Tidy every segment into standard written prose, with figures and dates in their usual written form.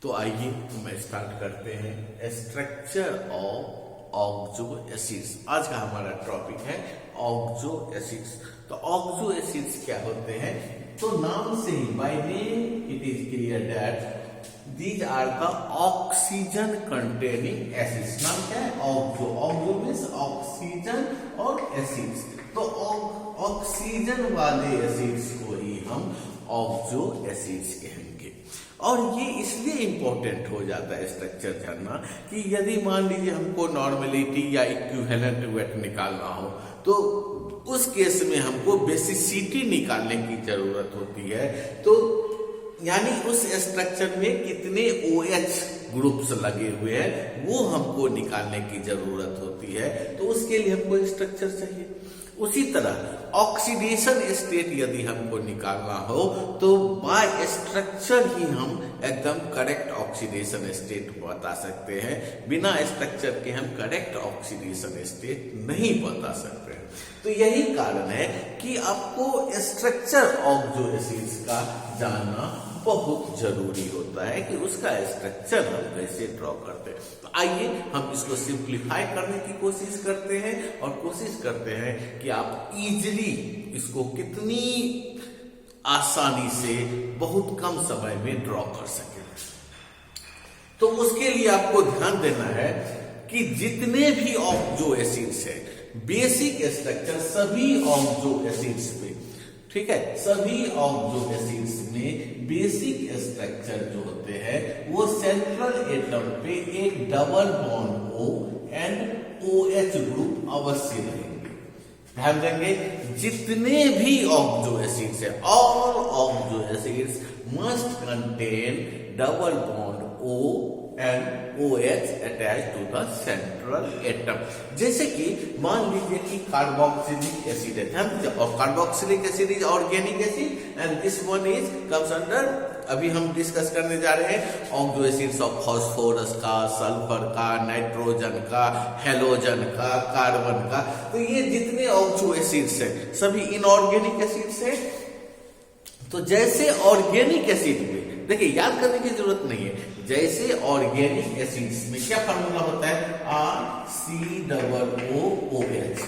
तो आइए हम स्टार्ट करते हैं स्ट्रक्चर ऑफ ऑक्सो एसिड्स। आज का हमारा टॉपिक है ऑक्सो एसिड्स। तो ऑक्सो एसिड्स क्या होते हैं? तो नाम से ही by name it is clear that these are the oxygen containing acids. नाम क्या है? ऑक्सो। ऑक्सो मीन्स ऑक्सीजन और एसिड्स। तो ऑक्सीजन वाले एसिड्स को ही हम ऑक्सो एसिड्स कहेंगे। और ये इसलिए इंपॉर्टेंट हो जाता है स्ट्रक्चर जानना कि यदि मान लीजिए हमको नॉर्मेलिटी या इक्विवेलेंट वेट निकालना हो तो उस केस में हमको बेसिसिटी निकालने की जरूरत होती है। तो यानी उस स्ट्रक्चर में कितने OH ग्रुप्स लगे हुए हैं वो हमको निकालने की जरूरत होती है। तो उसके लिए हमको स्ट्रक्चर चाहिए। उसी तरह ऑक्सीडेशन स्टेट यदि हमको निकालना हो तो बाय स्ट्रक्चर ही हम एकदम करेक्ट ऑक्सीडेशन स्टेट बता सकते हैं। बिना स्ट्रक्चर के हम करेक्ट ऑक्सीडेशन स्टेट नहीं बता सकते हैं। तो यही कारण है कि आपको स्ट्रक्चर ऑक्सो एसिड्स का जानना बहुत जरूरी होता है कि उसका स्ट्रक्चर हम कैसे ड्रॉ करते हैं। तो आइए हम इसको सिंप्लीफाई करने की कोशिश करते हैं और कोशिश करते हैं कि आप इजीली इसको कितनी आसानी से बहुत कम समय में ड्रॉ कर सकें। तो उसके लिए आपको ध्यान देना है कि जितने भी ऑक्सो एसिड्स है बेसिक स्ट्रक्चर सभी ऑक्सो एसिड्स में, ठीक है, सभी ऑक्सो एसिड्स में बेसिक स्ट्रक्चर जो होते हैं वो सेंट्रल एटम पे एक double bond O and OH group अवश्य रहेंगे। ध्यान देंगे जितने भी ऑक्सो एसिड्स है all oxo acids must contain double bond O and OH attach to the central atom. जैसे कि मान लीजिए कि कार्बोक्सिलिक एसिड है, ध्यान दीजिए, और carboxylic acid is organic acid and this one is comes under, अभी हम डिस्कस करने जा रहे हैं ऑक्सो एसिड्स ऑफ फास्फोरस का, सल्फर का, नाइट्रोजन का, हेलोजन का, कार्बन का। तो ये जितने ऑक्सो एसिड्स है सभी इनऑर्गेनिक एसिड्स है। तो जैसे ऑर्गेनिक एसिड में देखिए याद करने की जरूरत नहीं है, जैसे ऑर्गेनिक एसिड्स में क्या फार्मूला होता है COOH।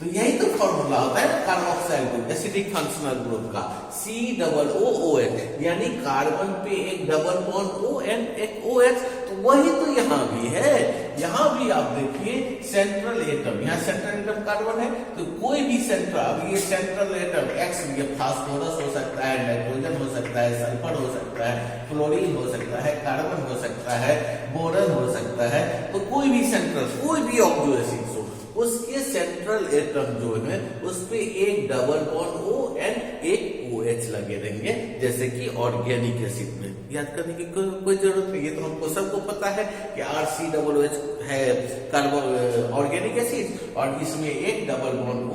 तो यही तो फॉर्मूला होता है carboxyl group acidic functional group का COOH, यानी कार्बन पे एक डबल बॉन्ड O एंड एक OH। तो वही तो यहाँ भी है। यहाँ भी आप देखिए सेंट्रल एटम, यहाँ सेंट्रल एटम कार्बन है तो कोई भी सेंट्रल, अब ये सेंट्रल एटम X, ये फास्फोरस हो सकता है, नाइट्रोजन हो सकता है, सल्फर हो सकता है, क्लोरीन हो सकता है, कार्बन हो सकता है, बोरन हो सकता है। तो कोई भी सेंट्रल, कोई भी ऑक्सो एसिड्स हो उसके सेंट्रल एटम जो है उस पे एक डबल बॉन्ड O एंड एक OH लगे रहेंगे, जैसे कि ऑर्गेनिक एसिड में। याद करने की कोई जरूरत नहीं है, तो हमको सबको पता है कि RCOOH है कार्बन ऑर्गेनिक एसिड और इसमें एक double bond O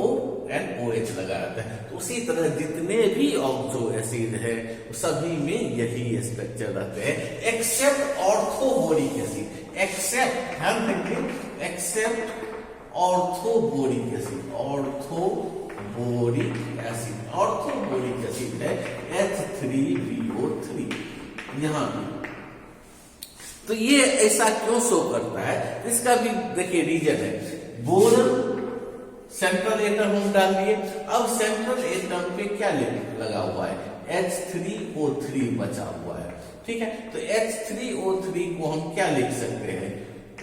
and OH लगा रहता है। तो उसी तरह जितने भी ऑक्सो एसिड है सभी में यही स्ट्रक्चर रहते हैं एक्सेप्ट ऑर्थोबोरिक एसिड। एक्सेप्ट, ध्यान देंगे, except orthoboric acid. Orthoboric acid, orthoboric acid है H3BO3 यहाँ भी। तो ये ऐसा क्यों शो करता है? इसका भी देखिए रीजन है। बोरन सेंट्रल एटम हम डाल दिए, अब सेंट्रल एटम पे क्या लगा हुआ है? H3O3 बचा हुआ है, ठीक है। तो H3O3 को हम क्या लिख सकते हैं?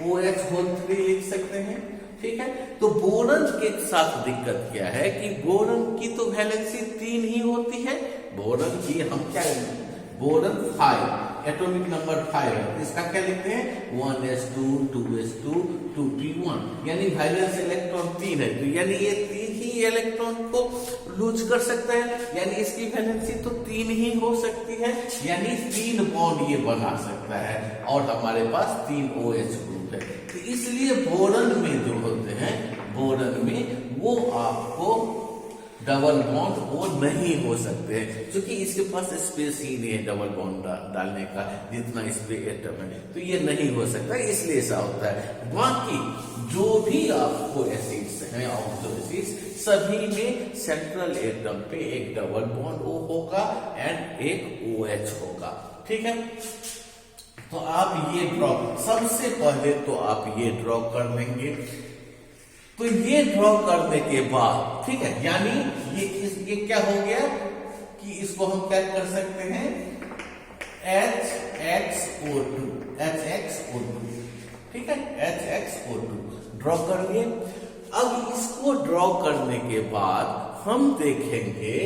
OH3 लिख सकते हैं, ठीक है। तो बोरन के साथ दिक्कत क्या है कि बोरन की तो वैलेंसी 3 ही होती है। बोरन की हम क्या, बोरन 5 एटॉमिक नंबर 5 है, इसका क्या लिखते हैं? 1s2 2s2 2p1, यानी वैलेंस इलेक्ट्रॉन 3 है। तो यानी ये 3 ही इलेक्ट्रॉन को लूज कर सकता है, यानी इसकी वैलेंसी तो 3 ही हो सकती है, यानी 3 बॉन्ड ये बना सकता है और हमारे पास 3 OH ग्रुप है। तो इसलिए बोरन में जो होते हैं, बोरन में वो आपको डबल बॉन्ड वो नहीं हो सकते हैं, क्योंकि इसके पास स्पेस ही नहीं है डबल बॉन्ड डालने का जितना इस पे एटम है। तो ये नहीं हो सकता, इसलिए ऐसा होता है। बाकी जो भी आपको एसिड्स हैं ऑक्सो एसिड्स सभी में सेंट्रल एटम पे एक डबल बॉन्ड O होगा एंड एक OH होगा, ठीक है। तो आप ये ड्रॉ, सबसे पहले तो आप ये ड्रॉ कर लेंगे। तो ये ड्रॉ करने के बाद, ठीक है, यानी ये क्या हो गया कि इसको हम क्या कर सकते हैं, HXO2, ठीक है, HXO2 ड्रॉ कर लिए। अब इसको ड्रॉ करने के बाद हम देखेंगे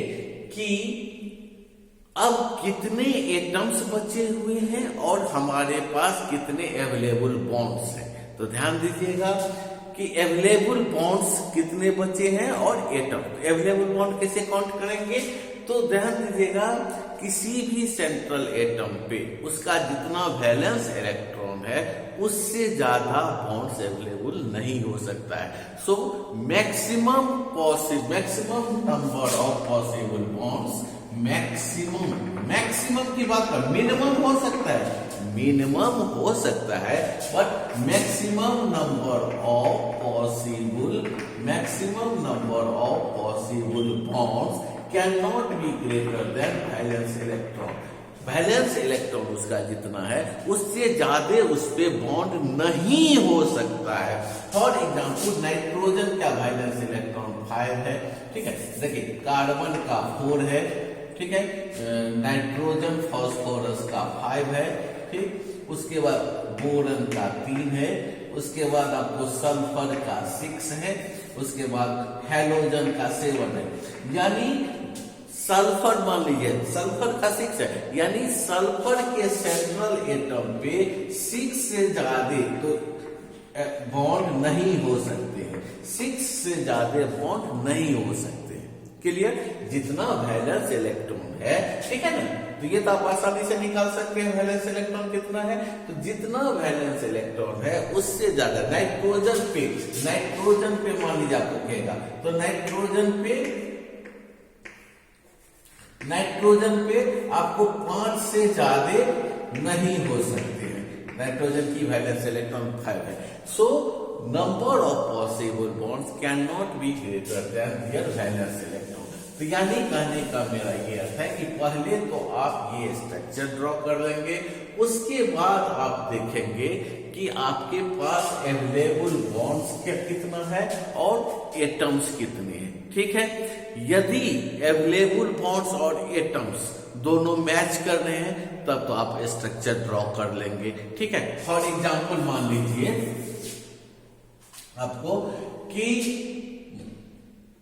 कि अब कितने एटम्स बचे हुए हैं और हमारे पास कितने अवेलेबल बॉन्ड्स हैं। तो ध्यान दीजिएगा कि अवेलेबल बॉन्ड्स कितने बचे हैं और एटम। अवेलेबल बॉन्ड कैसे काउंट करेंगे, तो ध्यान दीजिएगा किसी भी सेंट्रल एटम पे उसका जितना वैलेंस इलेक्ट्रॉन है उससे ज्यादा बॉन्ड्स अवेलेबल नहीं हो सकता है। So maximum number of possible bonds, maximum की बात कर, मिनिमम हो सकता है, मिनिमम हो सकता है, but maximum number of possible bonds can not be greater than valence electron. Valence electron उसका जितना है उससे ज्यादा उस पे बॉन्ड नहीं हो सकता है। फॉर एग्जाम्पल नाइट्रोजन का वैलेंस इलेक्ट्रॉन 5 है, ठीक है, देखिए कार्बन का 4 है, ठीक है, नाइट्रोजन फास्फोरस का 5 है, ठीक, उसके बाद बोरन का 3 है, उसके बाद आपको सल्फर का 6 है, उसके बाद हैलोजन का 7 है। यानी सल्फर, मान लीजिए सल्फर का 6 है, यानी सल्फर के सेंट्रल एटम पे 6 से ज्यादा तो बॉन्ड नहीं हो सकते हैं, 6 से ज्यादा बॉन्ड नहीं हो सकते। क्लियर, जितना वैलेंस इलेक्ट्रॉन है, ठीक है ना, तो ये तो आप आसानी से निकाल सकते हैं वैलेंस इलेक्ट्रॉन कितना है। तो जितना वैलेंस इलेक्ट्रॉन है उससे ज्यादा नाइट्रोजन पे मान लीजिए आपको कहेगा, तो नाइट्रोजन पे आपको 5 से ज्यादा नहीं हो सकते हैं। नाइट्रोजन की वैलेंस इलेक्ट्रॉन 5 है। So number of possible bonds can not be greater than there valence electron. तो यानी कहने का मेरा ये अर्थ है कि पहले तो आप ये स्ट्रक्चर ड्रॉ कर लेंगे, उसके बाद आप देखेंगे कि आपके पास अवेलेबल बॉन्ड्स क्या कितना है और एटम्स कितने हैं, ठीक है। यदि अवेलेबल बॉन्ड्स और एटम्स दोनों मैच कर रहे हैं तब तो आप स्ट्रक्चर ड्रॉ कर लेंगे, ठीक है। फॉर एग्जांपल मान लीजिए आपको कि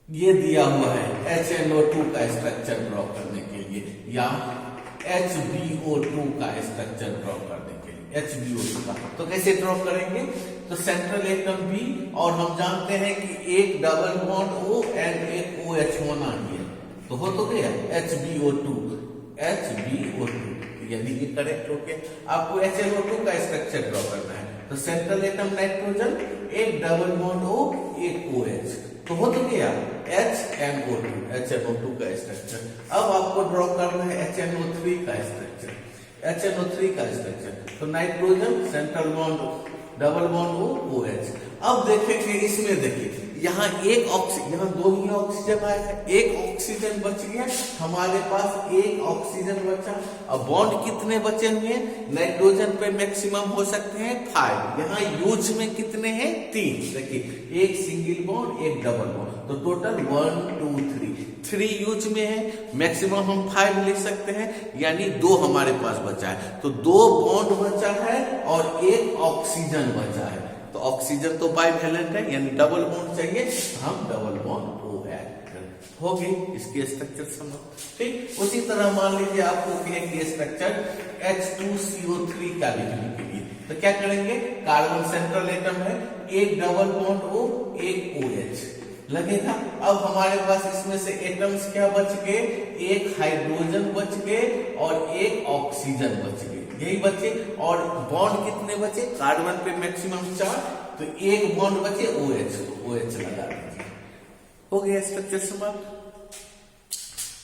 ये दिया हुआ है HNO2 का स्ट्रक्चर ड्रॉ करने के लिए या HbO2 का स्ट्रक्चर ड्रॉ करने के लिए, HbO2 का, तो कैसे ड्रॉ करेंगे, तो सेंट्रल एटम B और हम जानते हैं कि एक डबल बॉन्ड O एंड एक OH होना ही है, तो हो तो गया HbO2, यानी कि करेक्ट हो गया। आपको HNO2 का स्ट्रक्चर ड्रॉ करना है, तो सेंट्रल एटम नाइट्रोजन, एक डबल बॉन्ड O, एक OH, तो हो तो गया HNO2 का स्ट्रक्चर। अब आपको ड्रॉ करना है HNO3 का स्ट्रक्चर, तो nitrogen, central bond, double bond O, OH। अब देखेंगे इसमें, देखिए यहाँ एक ऑक्सीजन, यहाँ 2 ही ऑक्सीजन आया है, एक ऑक्सीजन बच गया, हमारे पास एक ऑक्सीजन बचा। अब बॉन्ड कितने बचे हुए हैं, नाइट्रोजन पे मैक्सिमम हो सकते हैं 5, यहाँ यूज में कितने हैं 3, देखिए एक सिंगल बॉन्ड, एक डबल बॉन्ड, तो टोटल 1 2 3 यूज में है, मैक्सिमम हम 5 लिख सकते हैं, यानी 2 हमारे पास बचा है, तो 2 बॉन्ड बचा है और एक ऑक्सीजन बचा है। तो ऑक्सीजन तो बाइवैलेंट है, यानी डबल बॉन्ड चाहिए, हम डबल बॉन्ड O ऐड कर हो गई इसके स्ट्रक्चर समझ, ठीक। उसी तरह मान लीजिए आपको कहेंगे स्ट्रक्चर H2CO3 का लिखने के लिए, तो क्या करेंगे, कार्बन सेंट्रल एटम है, एक डबल बॉन्ड O, एक OH लगेगा। अब हमारे पास इसमें से एटम्स क्या बच गए, एक हाइड्रोजन बच गए और एक ऑक्सीजन बच गए, यही बचे। और बॉन्ड कितने बचे, कार्बन पे मैक्सिमम 4, तो एक बॉन्ड बचे OH, तो OH लगा दीजिए, हो गया स्ट्रक्चर समाप्त।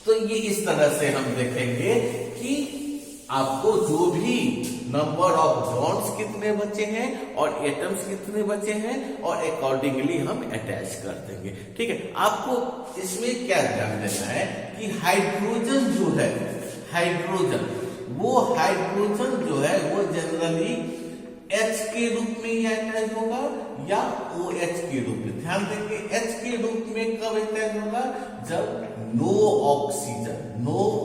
तो ये इस तरह से हम देखेंगे कि आपको जो भी नंबर ऑफ बॉन्ड्स कितने बचे हैं और एटम्स कितने बचे हैं और अकॉर्डिंगली हम अटैच कर देंगे, ठीक है। आपको इसमें क्या ध्यान देना है कि हाइड्रोजन जो है, हाइड्रोजन जो है वो जनरली H के रूप में ही अटैच होगा या OH के रूप में। ध्यान देंगे H के रूप में कब अटैच होगा, जब नो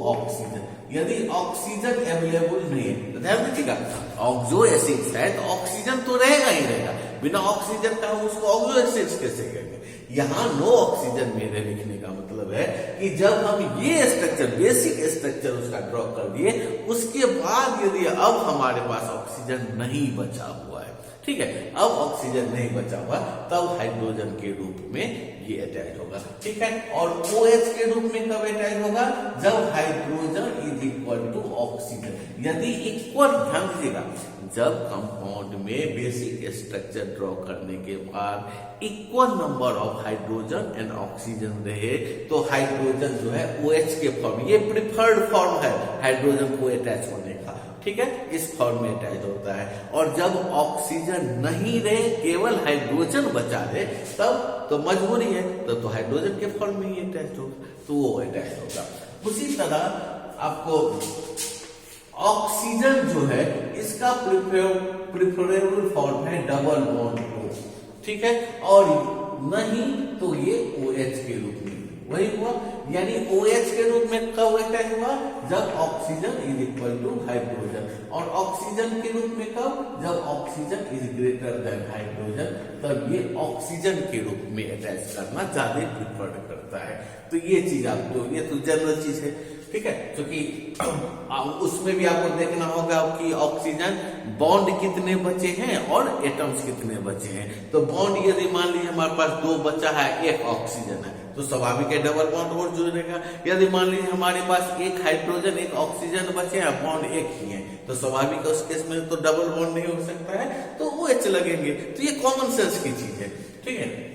ऑक्सीजन, यदि ऑक्सीजन अवेलेबल नहीं है। तो ध्यान दीजिएगा, ऑक्सो एसिड्स है तो ऑक्सीजन तो रहेगा ही रहेगा, बिना ऑक्सीजन का हम उसको ऑक्सो एसिड्स कैसे कहेंगे। यहाँ नो ऑक्सीजन मेरे लिखने का मतलब है कि जब हम ये स्ट्रक्चर, बेसिक स्ट्रक्चर उसका ड्रॉ कर दिए, उसके बाद यदि अब हमारे पास ऑक्सीजन नहीं बचा हुआ है, ठीक है, अब ऑक्सीजन नहीं बचा हुआ, तब हाइड्रोजन के रूप में ये अटैच होगा, ठीक है। और OH के रूप में कब अटैच होगा, जब hydrogen is equal to oxygen, यदि इक्वल, ध्यान दीजिएगा, जब कंपाउंड में बेसिक स्ट्रक्चर ड्रॉ करने के बाद equal number of hydrogen and oxygen रहे, तो हाइड्रोजन जो है OH के फॉर्म, ये प्रिफर्ड फॉर्म है हाइड्रोजन को अटैच होने का, ठीक है, इस फॉर्म में अटैच होता है। और जब ऑक्सीजन नहीं रहे, केवल हाइड्रोजन बचा रहे, तब तो मजबूरी है, तो हाइड्रोजन के फॉर्म में ही अटैच होगा, तो वो अटैच होगा। उसी तरह आपको ऑक्सीजन जो है इसका प्रिफरेबल फॉर्म है डबल बॉन्ड O, ठीक है, और नहीं तो ये OH के रूप में, वही हुआ, यानी OH के रूप में कब अटैच हुआ, जब oxygen is equal to hydrogen, और ऑक्सीजन के रूप में कब, जब oxygen is greater than hydrogen, तब ये ऑक्सीजन के रूप में अटैच करना ज्यादा प्रिफर्ड करता है। तो ये चीज आपको, ये तो जनरल चीज है, ठीक है, क्योंकि उसमें भी आपको देखना होगा कि ऑक्सीजन बॉन्ड कितने बचे हैं और एटम्स कितने बचे हैं। तो बॉन्ड यदि मान लीजिए हमारे पास 2 बचा है, 1 ऑक्सीजन है, तो स्वाभाविक है डबल बॉन्ड और जुड़ेगा। यदि मान लीजिए हमारे पास 1 हाइड्रोजन 1 ऑक्सीजन बचे हैं, बॉन्ड 1 ही है, तो स्वाभाविक उस केस में तो डबल बॉन्ड नहीं हो सकता है, तो OH लगेंगे। तो ये कॉमन सेंस की चीज है, ठीक है।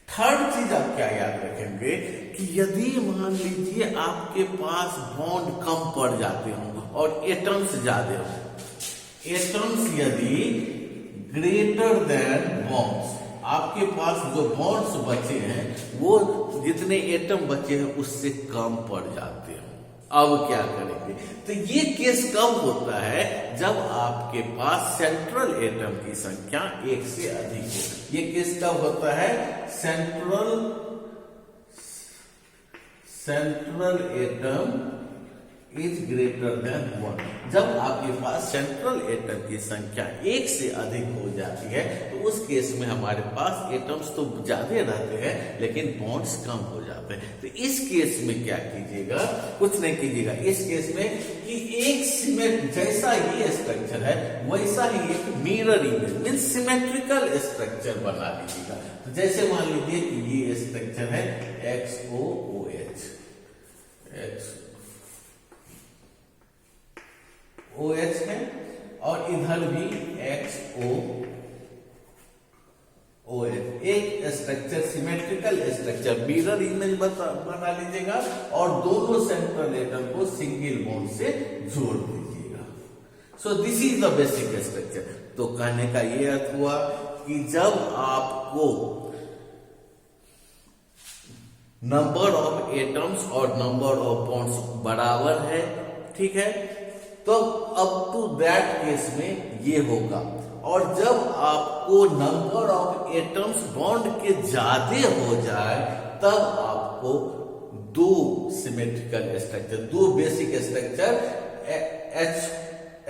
थर्ड चीज आप क्या याद रखेंगे कि यदि मान लीजिए आपके पास बॉन्ड कम पड़ जाते हो और एटम्स ज्यादा हो, एटम्स यदि ग्रेटर देन बॉन्ड्स, आपके पास जो बॉन्ड्स बचे हैं वो जितने एटम बचे हैं उससे कम पड़ जाते हो, अब क्या करेंगे। तो ये केस कब होता है, जब आपके पास सेंट्रल एटम की संख्या 1 से अधिक हो। ये केस कब होता है, central atom is greater then 1, जब आपके पास सेंट्रल एटम की संख्या 1 से अधिक हो जाती है, तो उस केस में हमारे पास एटम्स तो ज्यादा रहते हैं लेकिन बॉन्ड्स कम हो जाते हैं। तो इस केस में क्या कीजिएगा, कुछ नहीं कीजिएगा इस केस में कि एक सीमेंट, जैसा ये स्ट्रक्चर है वैसा ही एक mirror image mean symmetrical structure बना लीजिएगा। तो जैसे मान लीजिए कि ये स्ट्रक्चर है XOOH, OH है, और इधर भी XOOH, एक structure symmetrical structure mirror image बना लीजिएगा और दोनों सेंट्रल एटम को सिंगल बॉन्ड से जोड़ दीजिएगा। So this is the basic structure. तो कहने का ये अर्थ हुआ कि जब आपको नंबर ऑफ एटम्स और नंबर ऑफ बॉन्ड्स बराबर है, ठीक है, तो अप टू दैट केस में ये होगा। और जब आपको नंबर ऑफ एटम्स बॉन्ड के ज्यादा हो जाए, तब आपको 2 symmetrical structure, 2 basic structure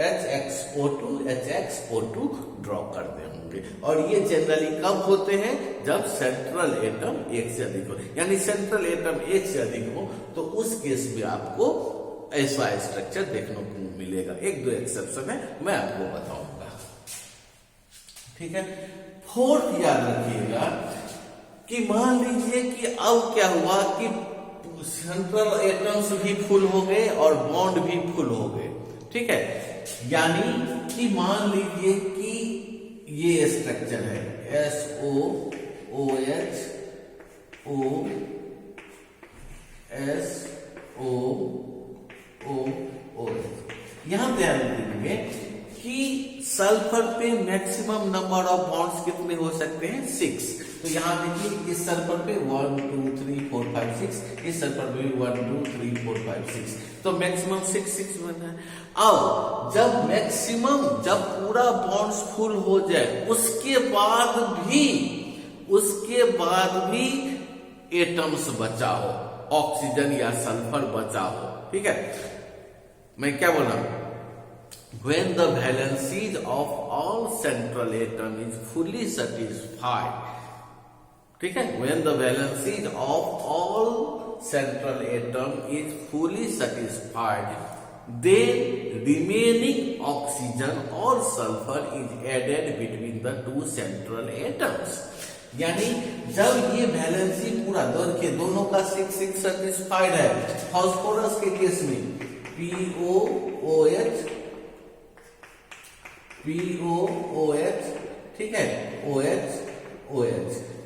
HXO2 HXO2 draw करते होंगे। और ये जनरली कब होते हैं, जब सेंट्रल एटम 1 से अधिक हो, यानी सेंट्रल एटम 1 से अधिक हो, तो उस केस में आपको ऐसा स्ट्रक्चर देखने को मिलेगा। 1-2 एक्सेप्शन है, मैं आपको बताऊंगा, ठीक है। फोर्थ याद रखिएगा कि मान लीजिए कि अब क्या हुआ कि सेंट्रल एटम्स भी फुल हो गए और बॉन्ड भी फुल हो गए, ठीक है, यानी कि मान लीजिए कि ये स्ट्रक्चर है SOOH OSOOH। यहां ध्यान देंगे कि सल्फर पे मैक्सिमम नंबर ऑफ बॉन्ड्स कितने हो सकते हैं? 6। तो यहाँ देखिए इस सल्फर पे 1 2 3 4 5 6, इस सल्फर पे 1 2 3 4 5 6, तो मैक्सिमम 6 बना है। अब जब पूरा बॉन्ड्स फुल हो जाए उसके बाद भी एटम्स बचा हो, ऑक्सीजन या सल्फर बचा हो, ठीक है। मैं क्या बोला? When the valencies of all central atom is fully satisfied, ठीक है, when the valencies of all central atom is fully satisfied, then remaining oxygen or sulfur is added between the two central atoms. यानी जब ये valency पूरा के दोनों का 6 satisfied है, फास्फोरस के केस में POOH, ठीक है, OH।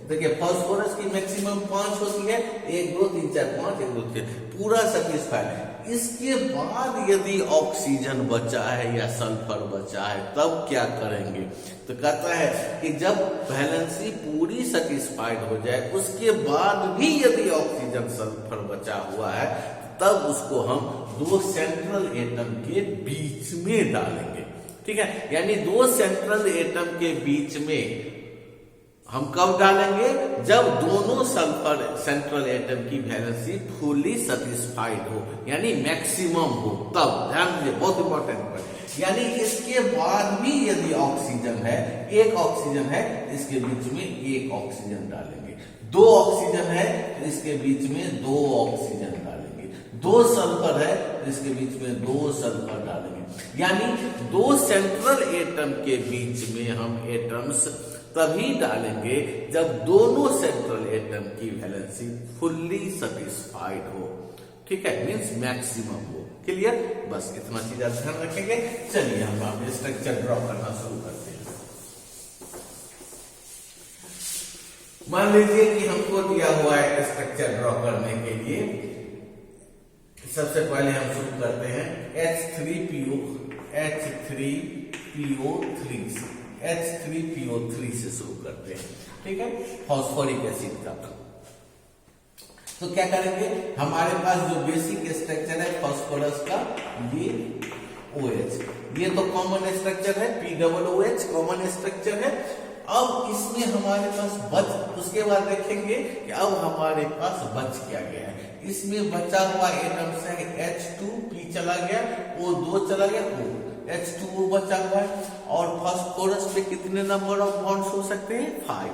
देखिए फास्फोरस की मैक्सिमम 5 होती है, 1 2 3 4 5, 1 2 3, पूरा सेटिस्फाइड है। इसके बाद यदि ऑक्सीजन बचा है या सल्फर बचा है तब क्या करेंगे? तो कहता है कि जब वैलेंसी पूरी सेटिस्फाइड हो जाए उसके बाद भी यदि ऑक्सीजन सल्फर बचा हुआ है तब उसको हम दो सेंट्रल एटम के बीच में डालेंगे, ठीक है। यानी दो सेंट्रल एटम के बीच में हम कब डालेंगे? जब दोनों सल्फर सेंट्रल एटम की वैलेंसी फुली सेटिस्फाइड हो, यानी मैक्सिमम हो, तब। ध्यान दीजिए, बहुत इंपॉर्टेंट पॉइंट। यानी इसके बाद भी यदि ऑक्सीजन है, एक ऑक्सीजन है, इसके बीच में एक ऑक्सीजन डालेंगे। 2 ऑक्सीजन है तो इसके बीच में 2 ऑक्सीजन डालेंगे। 2 सल्फर है तो इसके बीच में 2 सल्फर डालेंगे। यानी 2 सेंट्रल एटम के बीच में हम एटम्स तभी डालेंगे जब दोनों सेंट्रल एटम की वैलेंसी फुल्ली सेटिस्फाइड हो, ठीक है, मींस मैक्सिमम हो। क्लियर? बस इतना चीज आप ध्यान रखेंगे। चलिए हम अब स्ट्रक्चर ड्रॉ करना शुरू करते हैं। मान लीजिए कि हमको दिया हुआ है स्ट्रक्चर ड्रॉ करने के लिए। सबसे पहले हम शुरू करते हैं H3PO3 से शुरू करते हैं, ठीक है, फॉस्फोरिक एसिड का। तो क्या करेंगे? हमारे पास जो बेसिक स्ट्रक्चर है फॉस्फोरस का, ये OH, ये तो कॉमन स्ट्रक्चर है, POOH कॉमन स्ट्रक्चर है। अब इसमें हमारे पास उसके बाद देखेंगे कि अब हमारे पास बच क्या गया है। इसमें बचा हुआ एटम्स है H2P चला गया, O2 चला गया, H2O बचा हुआ है। और फास्फोरस पे कितने नंबर ऑफ बॉन्ड्स हो सकते हैं? 5।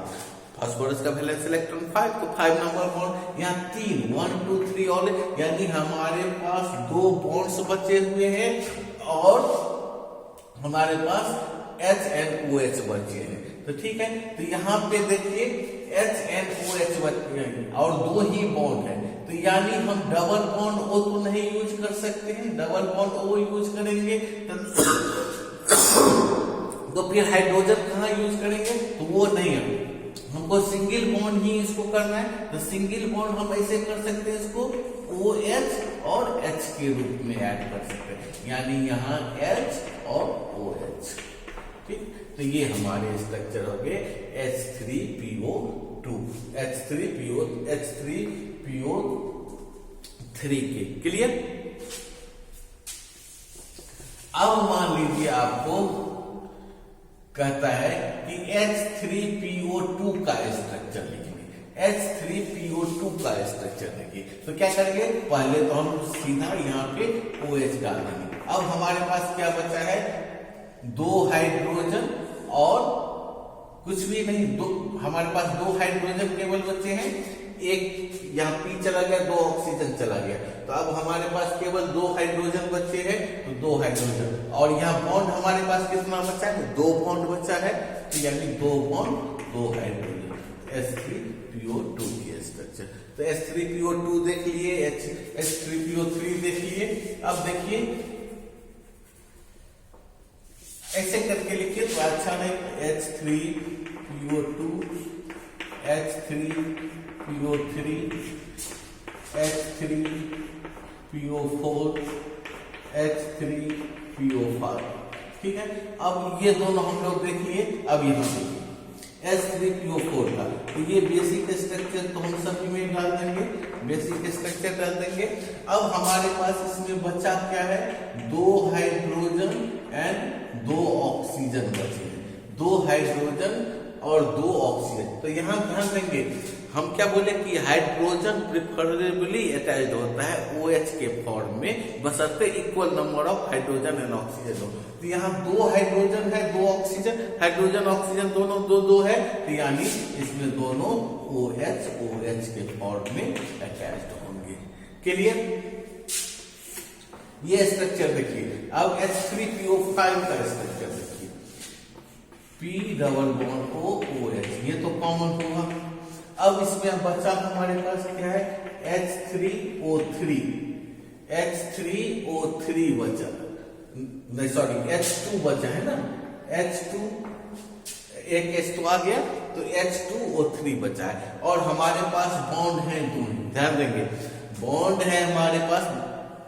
फास्फोरस का वैलेंस इलेक्ट्रॉन 5, तो 5 नंबर बॉन्ड। यहाँ 3 1 2 3 और, यानी हमारे पास 2 बॉन्ड्स बचे हुए हैं और हमारे पास HNOH बचे हैं। तो ठीक है, तो यहाँ पे देखिए HNOH बचे हैं और 2 ही बॉन्ड है, तो यानी हम डबल बॉन्ड O तो नहीं यूज कर सकते हैं, डबल बॉन्ड O यूज करेंगे तो फिर हाइड्रोजन कहाँ यूज करेंगे? तो वो नहीं है, हमको सिंगल बॉन्ड ही इसको करना है। तो सिंगल बॉन्ड हम ऐसे कर सकते हैं, इसको OH और H के रूप में ऐड कर सकते हैं, यानी यहाँ H और OH, ठीक। तो ये हमारे स्ट्रक्चर हो गए H3PO3 के। क्लियर? अब मान लीजिए आपको कहता है कि H3PO2 का स्ट्रक्चर लिखिए, H3PO2 का स्ट्रक्चर लिखिए। तो क्या करेंगे? पहले तो हम सीधा यहाँ पे OH डाल देंगे। अब हमारे पास क्या बचा है? 2 हाइड्रोजन और कुछ भी नहीं, हमारे पास 2 हाइड्रोजन केवल बचे हैं, एक यहाँ P चला गया, 2 ऑक्सीजन चला गया। तो अब हमारे पास केवल 2 हाइड्रोजन बचे हैं, तो 2 हाइड्रोजन, और यहाँ बॉन्ड हमारे पास कितना बचा है? 2 बॉन्ड बचा है, तो यानी 2 बॉन्ड 2 हाइड्रोजन, H3PO2 की स्ट्रक्चर। तो H3PO2 देख लिए, H3PO3 देख लिए। अब देखिए ऐसे करके लिखिए तो अच्छा नहीं। H3PO2, H3PO3, H3PO4, H3PO5, ठीक है। अब ये दोनों हम लोग देख लिए। अब यहाँ देखिए H3PO4 का, तो ये बेसिक स्ट्रक्चर तो हम सभी में डाल देंगे, बेसिक स्ट्रक्चर डाल देंगे। अब हमारे पास इसमें बचा क्या है, 2 हाइड्रोजन एंड 2 ऑक्सीजन बचे हैं, 2 हाइड्रोजन और 2 ऑक्सीजन। तो यहाँ ध्यान देंगे, हम क्या बोले कि हाइड्रोजन प्रिफरेबली अटैच्ड होता है OH के फॉर्म में, बशर्ते equal number of hydrogen and oxygen हो। तो यहाँ 2 हाइड्रोजन है, 2 ऑक्सीजन, हाइड्रोजन ऑक्सीजन दोनों 2-2 है, तो यानी इसमें दोनों OH के फॉर्म में अटैच्ड होंगे। क्लियर? ये स्ट्रक्चर देखिए। अब H3PO5 का स्ट्रक्चर देखिए, P डबल बॉन्ड OH, ये तो कॉमन होगा। अब इसमें बचा हमारे पास क्या है, H3O3 बचा, नहीं सॉरी H2 बचा है ना, H2 एक H2 आ गया, तो H2O3 बचा है। और हमारे पास बॉन्ड है 2, ध्यान देंगे बॉन्ड है हमारे पास।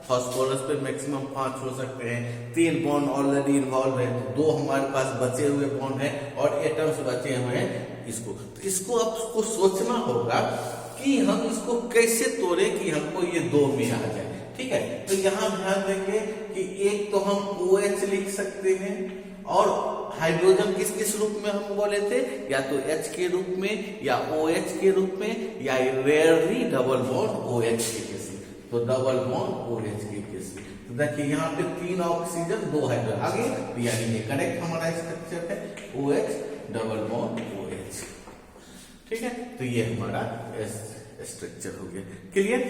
फास्फोरस पे मैक्सिमम 5 हो सकते हैं, 3 बॉन्ड ऑलरेडी इन्वॉल्व है, 2 हमारे पास बचे हुए बॉन्ड है और एटम्स बचे हुए हैं इसको। तो इसको आपको सोचना होगा कि हम इसको कैसे तोड़े कि हमको ये 2 में आ जाए। ठीक है, तो यहाँ ध्यान देंगे कि एक तो हम OH लिख सकते हैं, और हाइड्रोजन किस किस रूप में हम बोले थे, या तो H के रूप में या OH के रूप में, या रेयरली डबल बॉन्ड OH के केस में, तो डबल बॉन्ड OH के केस में। तो देखिए यहाँ पे 3 ऑक्सीजन 2 हाइड्रोजन आगे, यानी ये करेक्ट हमारा स्ट्रक्चर है, OH डबल बॉन्ड OH। ठीक है, तो ये हमारा स्ट्रक्चर हो गया। क्लियर?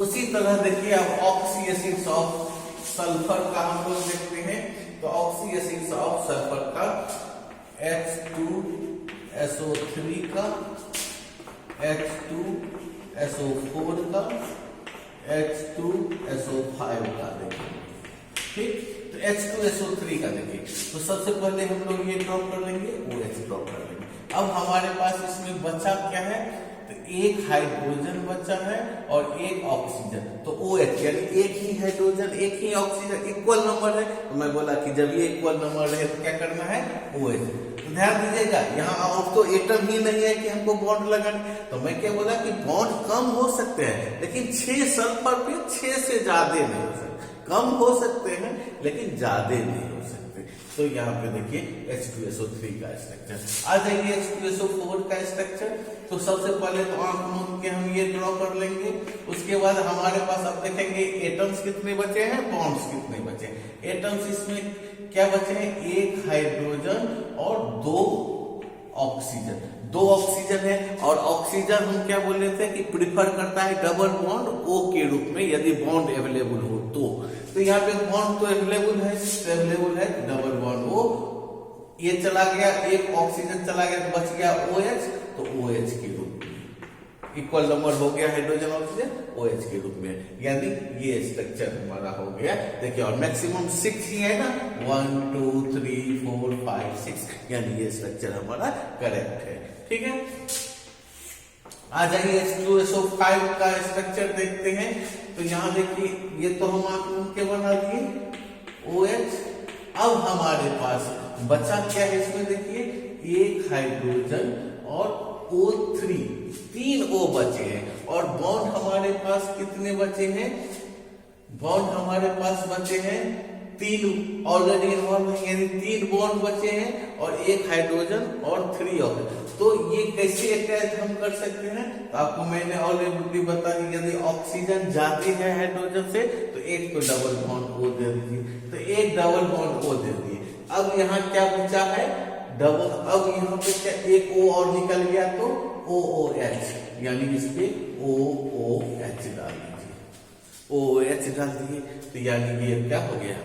उसी तरह देखिए अब ऑक्सी एसिड्स ऑफ सल्फर का हम लोग देखते हैं। तो ऑक्सी एसिड्स ऑफ सल्फर का H2SO3 का, H2SO4 का, H2SO5 का देखिए। ठीक, तो H2SO3 का देखिए, तो सबसे पहले हम लोग ये ड्रॉप कर लेंगे, OH ड्रॉप कर लेंगे। अब हमारे पास इसमें बचा क्या है, तो एक हाइड्रोजन बचा है और एक ऑक्सीजन, तो OH यानी एक ही हाइड्रोजन एक ही ऑक्सीजन, इक्वल नंबर है। तो मैं बोला कि जब ये इक्वल नंबर है तो क्या करना है, OH। तो ध्यान दीजिएगा, यहाँ अब तो एटम ही नहीं है कि हमको बॉन्ड लगाना। तो मैं क्या बोला कि बॉन्ड कम हो सकते हैं, लेकिन 6 सल्फर पे 6 से ज्यादा नहीं हो सकते, कम हो सकते हैं लेकिन ज्यादा नहीं हो सकते। तो यहाँ पे देखिए H2SO3 का स्ट्रक्चर। आ जाइए H2SO4 का स्ट्रक्चर। तो सबसे पहले तो आंख मूंद के हम ये ड्रॉ कर लेंगे। उसके बाद हमारे पास अब देखेंगे एटम्स कितने बचे हैं, बॉन्ड्स कितने बचे हैं। एटम्स इसमें क्या बचे हैं, एक हाइड्रोजन और 2 ऑक्सीजन, 2 ऑक्सीजन है। और ऑक्सीजन हम क्या बोल रहे थे कि प्रिफर करता है डबल बॉन्ड O के रूप में, यदि बॉन्ड अवेलेबल हो तो यहाँ पे बॉन्ड तो अवेलेबल है, डबल बॉन्ड O। ये चला गया, एक ऑक्सीजन चला गया तो बच गया OH, तो OH के रूप में इक्वल नंबर हो गया हाइड्रोजन ऑक्सीजन OH के रूप में, यानी ये स्ट्रक्चर हमारा हो गया। देखिए और मैक्सिमम 6 ही है ना, 1 2 3 4 5 6, यानी ये स्ट्रक्चर हमारा करेक्ट है। ठीक है, आ जाइए H2SO5 का स्ट्रक्चर देखते हैं। तो यहाँ देखिए ये तो हम आपको के बना दिए OH। अब हमारे पास बचा क्या है इसमें, देखिए एक हाइड्रोजन और O3, 3 O बचे हैं। और बॉन्ड हमारे पास कितने बचे हैं, बॉन्ड हमारे पास बचे हैं 3 ऑलरेडी इन्वॉल्व है, यानी 3 बॉन्ड बचे हैं और एक हाइड्रोजन और 3 ऑक्सीजन। तो ये कैसे अटैच हम कर सकते हैं, तो आपको मैंने ऑलरेडी बता दी, यदि ऑक्सीजन जाती है हाइड्रोजन से तो एक तो डबल बॉन्ड O दे दीजिए, तो एक डबल बॉन्ड O दे दिए। अब यहाँ क्या बचा है, डबल, अब यहाँ पे क्या एक O और निकल गया तो OOH, यानी इस पे OOH डाल दीजिए, OOH डाल दिए, तो यानी ये क्या हो गया,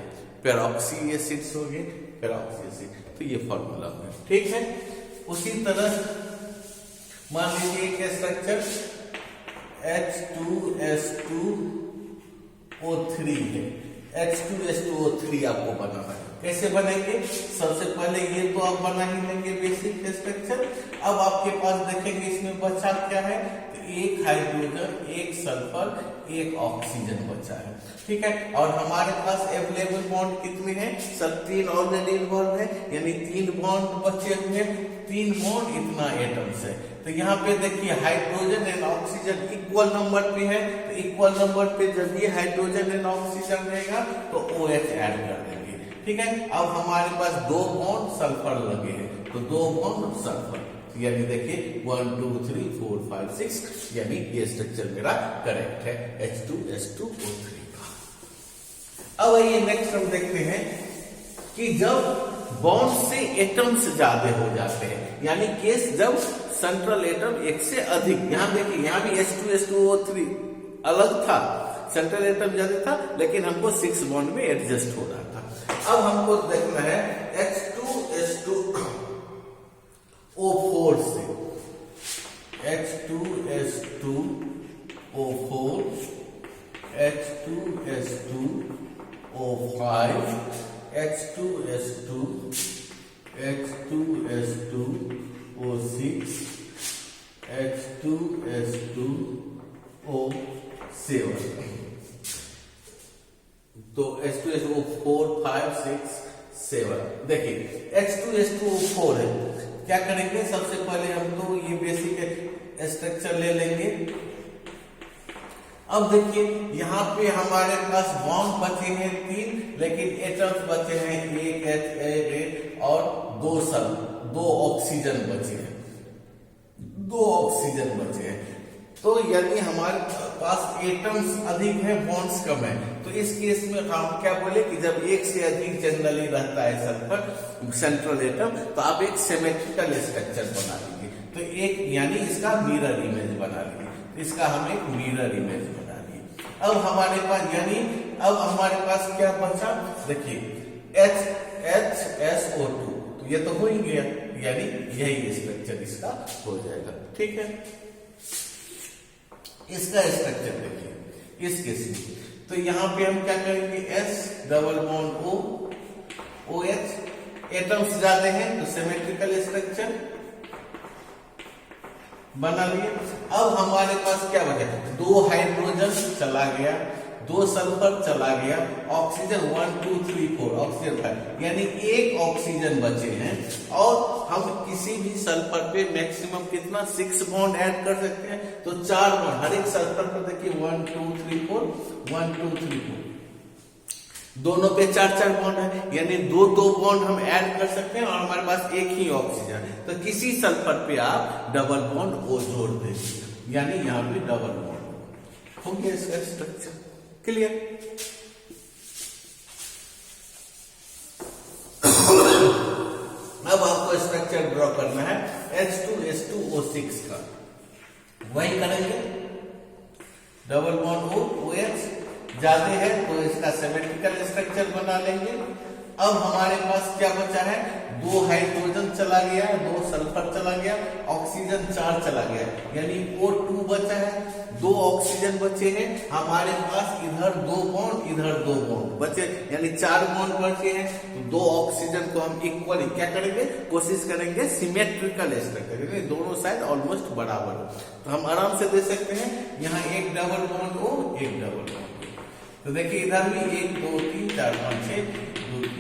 पेरोक्सी एसिड्स हो गए, पेरोक्सी एसिड। तो ये फॉर्मूला है। ठीक है, उसी तरह मान लीजिए एक स्ट्रक्चर H2S2O3 है। H2SO3 आपको बनाना है। कैसे बनेंगे? सबसे पहले ये तो आप बना ही लेंगे बेसिक स्ट्रक्चर। अब आपके पास देखेंगे इसमें बचा क्या है, तो एक हाइड्रोजन, एक सल्फर, एक ऑक्सीजन बचा है, ठीक है। और हमारे पास अवेलेबल बॉन्ड कितने हैं सर? 3 ऑलरेडी इन्वॉल्व है, यानी 3 बॉन्ड बचे हुए हैं, 3 बॉन्ड इतना एटम्स है। तो यहाँ पे देखिए hydrogen and oxygen equal number पे है, तो इक्वल नंबर पे जब ये हाइड्रोजन एंड ऑक्सीजन रहेगा तो OH ऐड कर देंगे, ठीक है। अब हमारे पास 2 बॉन्ड सल्फर लगे हैं, तो 2 बॉन्ड सल्फर, यानी देखिए 1 2 3 4 5 6, यानी ये स्ट्रक्चर मेरा करेक्ट है H2SO3 का। अब आइए नेक्स्ट हम देखते हैं कि जब बॉन्ड से एटम्स ज्यादा हो जाते हैं, यानी केस जब सेंट्रल एटम एक से अधिक, यहां देखिए यहां भी H2SO3 अलग था, सेंट्रल एटम ज्यादा था, लेकिन हमको 6 बॉन्ड में एडजस्ट हो रहा था। अब हमको देखना है H2SO4 से, H2SO4, H2SO5, H2SO6, H2SO7, तो H2SO4 5 6 7। देखिए H2SO4 है, क्या करेंगे? सबसे पहले हम तो ये बेसिक स्ट्रक्चर ले लेंगे। अब देखिए यहाँ पे हमारे पास बॉन्ड बचे हैं 3, लेकिन एटम्स बचे हैं 1 H और 2 ऑक्सीजन बचे हैं, 2 ऑक्सीजन बचे हैं। तो यानी हमारे पास एटम्स अधिक है, बॉन्ड्स कम है। तो इस केस में हम क्या बोले कि जब एक से अधिक जनरली रहता है सल्फर सेंट्रल एटम, तो आप एक सिमेट्रिकल स्ट्रक्चर बना लीजिए। तो एक यानी इसका मिरर इमेज बना लीजिए, इसका हम एक मिरर इमेज बना लिए। अब हमारे पास यानी अब हमारे पास क्या बचा? देखिए HSO2, तो ये तो हो ही गया, यानी यही स्ट्रक्चर इसका हो जाएगा, ठीक है। इसका स्ट्रक्चर देखिए इस केस में, तो यहां पे हम क्या करेंगे? S double bond O OH, atoms ज्यादा हैं तो सिमेट्रिकल स्ट्रक्चर बना लिए। अब हमारे पास क्या बचा? 2 हाइड्रोजन चला गया, 2 सल्फर चला गया, ऑक्सीजन 1 2 3 4, ऑक्सीजन 5, यानी 1 ऑक्सीजन बचे हैं। और हम किसी भी सल्फर पे मैक्सिमम कितना 6 बॉन्ड ऐड कर सकते हैं, तो 4 बॉन्ड हर एक सल्फर पर देखिए 1 2 3 4 1 2 3 4, दोनों पे 4 बॉन्ड है, यानी 2 बॉन्ड हम ऐड कर सकते हैं और हमारे पास एक ही ऑक्सीजन है। तो किसी सल्फर पे आप डबल बॉन्ड O जोड़ दीजिए, यानी यहाँ पे डबल बॉन्ड हो गया इसका स्ट्रक्चर। क्लियर? अब आपको स्ट्रक्चर ड्रॉ करना है H2SO6 का, वही करेंगे। डबल बॉन्ड OH ज्यादा है तो इसका सिमेट्रिकल स्ट्रक्चर बना लेंगे। अब हमारे पास क्या बचा है? 2 हाइड्रोजन चला गया, 2 सल्फर चला गया, ऑक्सीजन 4 चला गया, यानी O2 बचा है, 2 ऑक्सीजन बचे हैं हमारे पास, इधर 2 बॉन्ड इधर 2 बॉन्ड बचे, यानी 4 बॉन्ड बचे हैं। तो 2 ऑक्सीजन को हम इक्वली क्या करेंगे? कोशिश करेंगे सिमेट्रिकल स्ट्रक्चर, यानी दोनों साइड ऑलमोस्ट बराबर। तो हम आराम से दे सकते हैं, यहाँ एक डबल बॉन्ड O, एक डबल बॉन्ड। तो देखिए इधर भी 1 2 3 4 5 6 2 3।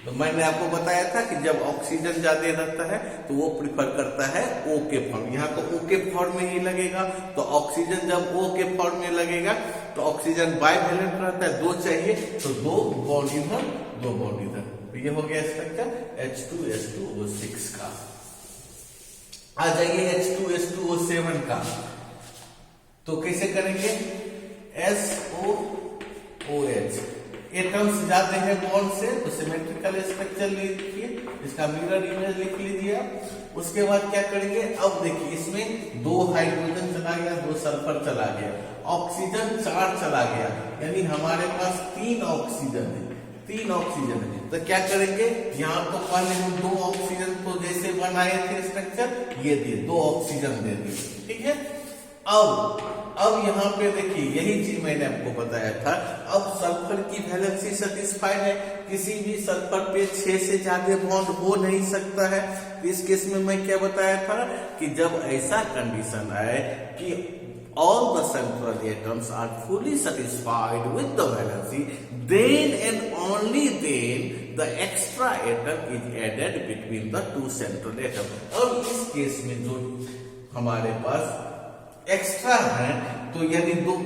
तो मैंने आपको बताया था कि जब ऑक्सीजन ज्यादा रहता है तो वो प्रिफर करता है O के फॉर्म, यहाँ तो O के फॉर्म में ही लगेगा। तो ऑक्सीजन जब O के फॉर्म में लगेगा तो ऑक्सीजन बाइवैलेंट रहता है, 2 चाहिए, तो 2 बॉन्ड इधर 2 बॉन्ड इधर। तो ये हो गया स्ट्रक्चर H2SO6 का। आ जाइए H2SO7 का, तो कैसे करेंगे? SOOH, एटम्स जाते हैं बॉन्ड से तो सिमेट्रिकल स्ट्रक्चर लिखिए, इसका मिरर इमेज लिख लीजिए आप। उसके बाद क्या करेंगे? अब देखिए इसमें 2 हाइड्रोजन चला गया, 2 सल्फर चला गया, ऑक्सीजन 4 चला गया, यानी हमारे पास 3 ऑक्सीजन है, 3 ऑक्सीजन है। तो क्या करेंगे? यहाँ तो पहले हम 2 ऑक्सीजन तो जैसे बनाए थे स्ट्रक्चर, ये दिए 2 ऑक्सीजन दे दिए, ठीक है। अब अब यहाँ पे देखिए यही चीज मैंने आपको बताया था। अब सल्फर की वैलेंसी सेटिस्फाइड है, किसी भी सल्फर पे 6 से ज्यादा बॉन्ड हो नहीं सकता है। इस केस में मैं क्या बताया था कि जब ऐसा कंडीशन आए कि all the central atoms are fully satisfied with the valency, then and only then the extra atom is added between the two central atoms. अब इस केस में जो हमारे पास एक्स्ट्रा है, तो यानी 2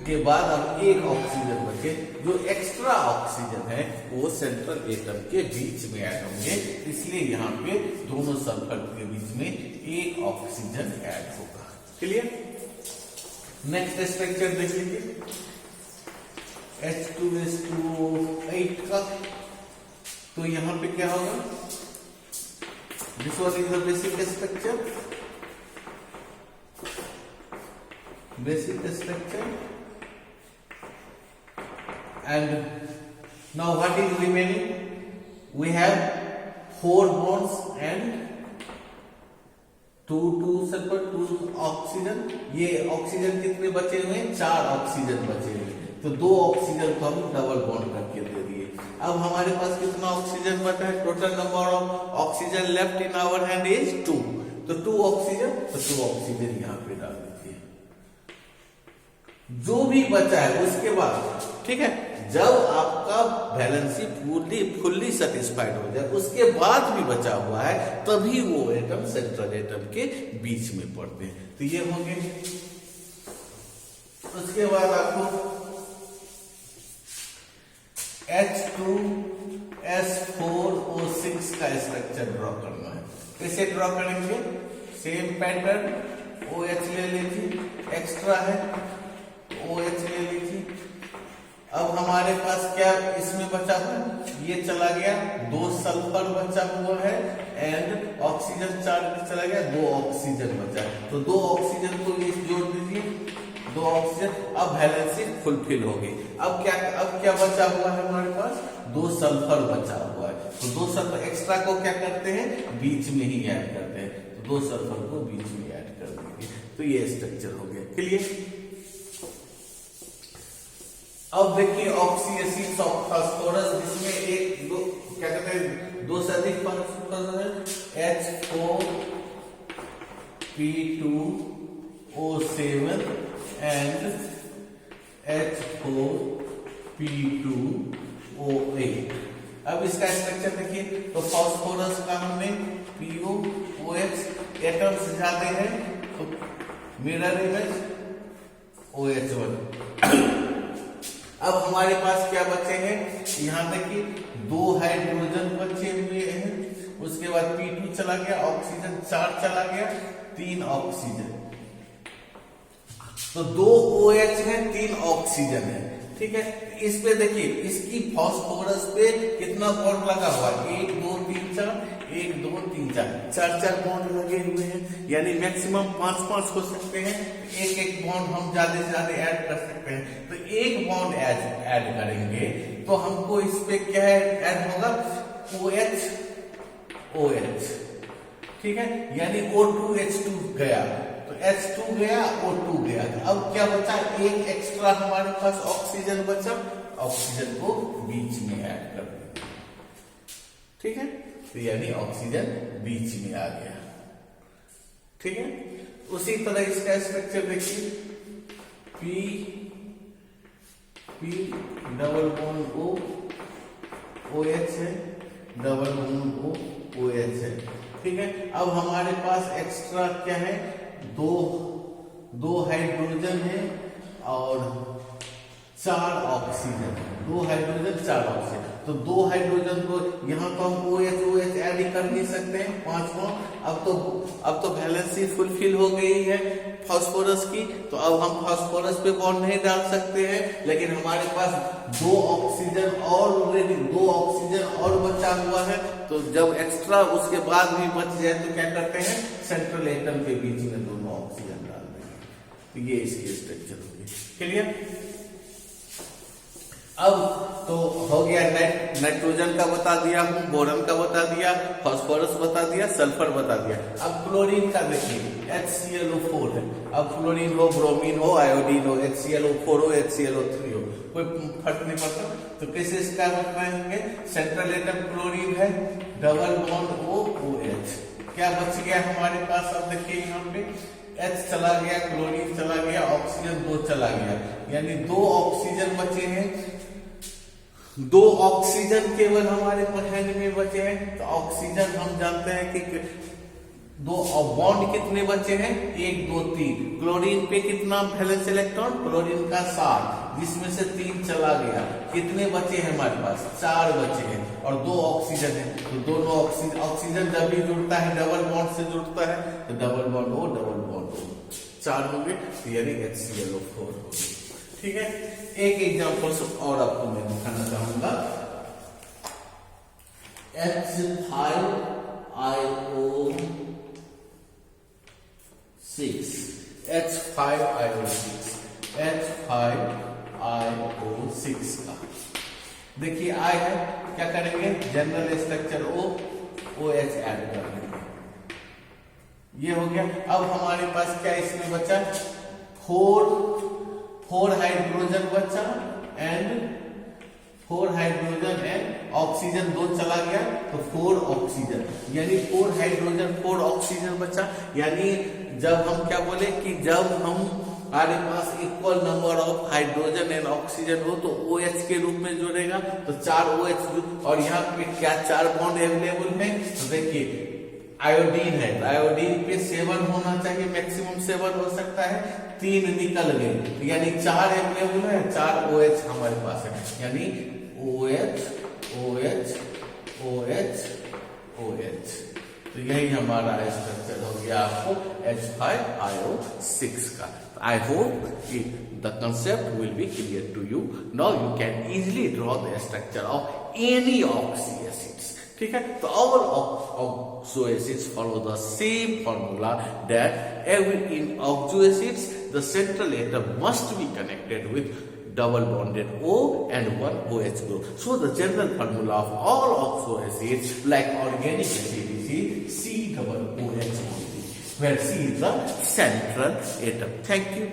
के बाद अब एक ऑक्सीजन बचे, जो एक्स्ट्रा ऑक्सीजन है वो सेंट्रल एटम के बीच में ऐड होंगे, इसलिए यहाँ पे दोनों सल्फर के बीच में एक ऑक्सीजन ऐड होगा। क्लियर? नेक्स्ट स्ट्रक्चर देख लीजिए H2S2O8 का। तो यहां पे क्या होगा, this one is the basic structure, and now what is remaining, we have 4 bonds and 2 sulphur 2 oxygen. ये ऑक्सीजन कितने बचे हुए हैं, 4 ऑक्सीजन बचे हुए हैं, तो 2 ऑक्सीजन को हम डबल बॉन्ड करके दे दिए। अब हमारे पास कितना ऑक्सीजन बचा है, total number of oxygen left in our hand is 2, तो 2 ऑक्सीजन, तो 2 ऑक्सीजन यहाँ पे डाल दीजिए। जो भी बचा है उसके बाद, ठीक है, जब आपका वैलेंसी फुल्ली सेटिस्फाइड हो जाए उसके बाद भी बचा हुआ है, तभी वो एटम सेंट्रल एटम के बीच में पड़ते हैं। तो ये होंगे। उसके बाद आपको H2S4O6 का स्ट्रक्चर ड्रॉ करना है। कैसे ड्रॉ करेंगे, सेम पैटर्न, OH ले लीजिए, एक्स्ट्रा है OH ले लीजिए। अब हमारे पास क्या इसमें बचा हुआ है, ये चला गया, 2 सल्फर बचा हुआ है एंड ऑक्सीजन 4 चला गया, 2 ऑक्सीजन बचा है, तो 2 ऑक्सीजन को ये जोड़ दीजिए, 2 ऑक्सीजन। अब वैलेंसी फुलफिल हो गई। अब क्या बचा हुआ है हमारे पास, 2 सल्फर बचा हुआ है, तो 2 सल्फर एक्स्ट्रा को क्या करते हैं, बीच में ही ऐड करते हैं, तो 2 सल्फर को बीच में ऐड कर देंगे। तो ये स्ट्रक्चर हो गया। क्लियर? अब देखिए ऑक्सीएसिड्स ऑफ फास्फोरस, जिसमें एक दो क्या कहते हैं, 2 से अधिक फास्फोरस है, H4P2O7 एंड H4P2O8। अब इसका स्ट्रक्चर देखिए, तो फास्फोरस का हमने POOH एटम्स ज्यादा है, तो मिरर इमेज OH1। अब हमारे पास क्या बचे हैं, यहां देखिए 2 हाइड्रोजन बचे हुए हैं, उसके बाद P2 चला गया, ऑक्सीजन 4 चला गया, 3 ऑक्सीजन, तो 2 OH है, 3 ऑक्सीजन है। ठीक है, इस पे देखिए इसकी फास्फोरस पे कितना बॉन्ड लगा हुआ है, 1 2 3 4, 1 2 3 4 4 बॉन्ड लगे हुए हैं, यानी मैक्सिमम 5 हो सकते हैं। एक बॉन्ड हम ज्यादा से ज्यादा ऐड कर सकते हैं, तो एक बॉन्ड ऐड करेंगे तो हमको इस पे क्या ऐड होगा, OH। ठीक है, यानी O2H2 गया, तो H2 गया, O2 गया। अब क्या बचा, एक एक्स्ट्रा हमारे पास ऑक्सीजन बचा, ऑक्सीजन को बीच में ऐड कर देंगे। ठीक है, तो यानी ऑक्सीजन बीच में आ गया। ठीक है, उसी तरह इसका स्ट्रक्चर देखिए, P double bond O, OH है, डबल बॉन्ड O, OH है। ठीक है, अब हमारे पास एक्स्ट्रा क्या है, 2 हाइड्रोजन है और 4 ऑक्सीजन, 2 हाइड्रोजन 4 ऑक्सीजन, तो 2 हाइड्रोजन को यहाँ तो हम OH ऐड कर नहीं सकते हैं, 5 बॉन्ड। अब तो वैलेंसी फुलफिल हो गई है फास्फोरस की, तो अब हम फास्फोरस पे बॉन्ड नहीं डाल सकते हैं, लेकिन हमारे पास 2 ऑक्सीजन ऑलरेडी 2 ऑक्सीजन और बचा हुआ है, तो जब एक्स्ट्रा उसके बाद भी बच जाए तो क्या करते हैं, सेंट्रल एटम के बीच में दोनों ऑक्सीजन डाल देंगे। तो ये इसकी स्ट्रक्चर होगी। क्लियर? अब तो हो गया, नाइट्रोजन का बता दिया हूँ, बोरन का बता दिया, फास्फोरस बता दिया, सल्फर बता दिया। अब क्लोरीन का देखिए, HClO4 है। अब फ्लोरीन हो, ब्रोमीन हो, आयोडीन हो, HClO4 हो, HClO3 हो, कोई फर्क नहीं पड़ता। तो कैसे इसका बताएंगे? सेंट्रल एटम क्लोरीन है, डबल बॉन्ड OH, क्या बच गया हमारे पास? अब देखिए यहाँ पे H चला गया, क्लोरीन चला गया, ऑक्सीजन 2 चला गया, यानी 2 ऑक्सीजन बचे हैं। 2 ऑक्सीजन केवल हमारे हैंड में बचे हैं। तो ऑक्सीजन हम जानते हैं कि 2 बॉन्ड कितने बचे हैं? 1 2 3। क्लोरीन पे कितना वैलेंस इलेक्ट्रॉन? क्लोरीन का 7, जिसमें से 3 चला गया। कितने बचे हैं हमारे पास? 4 बचे हैं, और 2 ऑक्सीजन है। तो दोनों ऑक्सीजन जब भी जुड़ता है डबल बॉन्ड से जुड़ता है, तो double bond O, double bond O, 4 होंगे, यानी HClO4 होगी। ठीक है, एक एग्जांपल और आपको मैं दिखाना चाहूंगा। H5IO6 का देखिए I है, क्या करेंगे? जनरल स्ट्रक्चर OH ऐड कर देंगे। ये हो गया। अब हमारे पास क्या इसमें बचा? 4 हाइड्रोजन बचा, एंड 4 हाइड्रोजन एंड ऑक्सीजन 2 चला गया, तो 4 ऑक्सीजन, यानी 4 हाइड्रोजन 4 ऑक्सीजन बचा। यानी जब हम क्या बोले कि जब हमारे पास equal number of hydrogen and oxygen हो तो OH के रूप में जुड़ेगा, तो 4 OH। और यहाँ पे क्या 4 बॉन्ड अवेलेबल है? तो देखिए आयोडीन है, तो आयोडीन पे 7 होना चाहिए, मैक्सिमम 7 हो सकता है, 3 निकल गए, यानी 4 अवेलेबल है, 4 OH हमारे पास है, यानी OH OH OH OH। तो यही हमारा स्ट्रक्चर हो गया आपको H5IO6 का। I hope the concept will be clear to you. Now you can easily draw the structure of any oxy acids. ठीक है, तो all oxo acids follow the same formula that in oxo acids the central atom must be connected with double bonded O and one OH group. So the general formula of all oxo acids like organic acid is C double OH only, where C is the central atom. Thank you.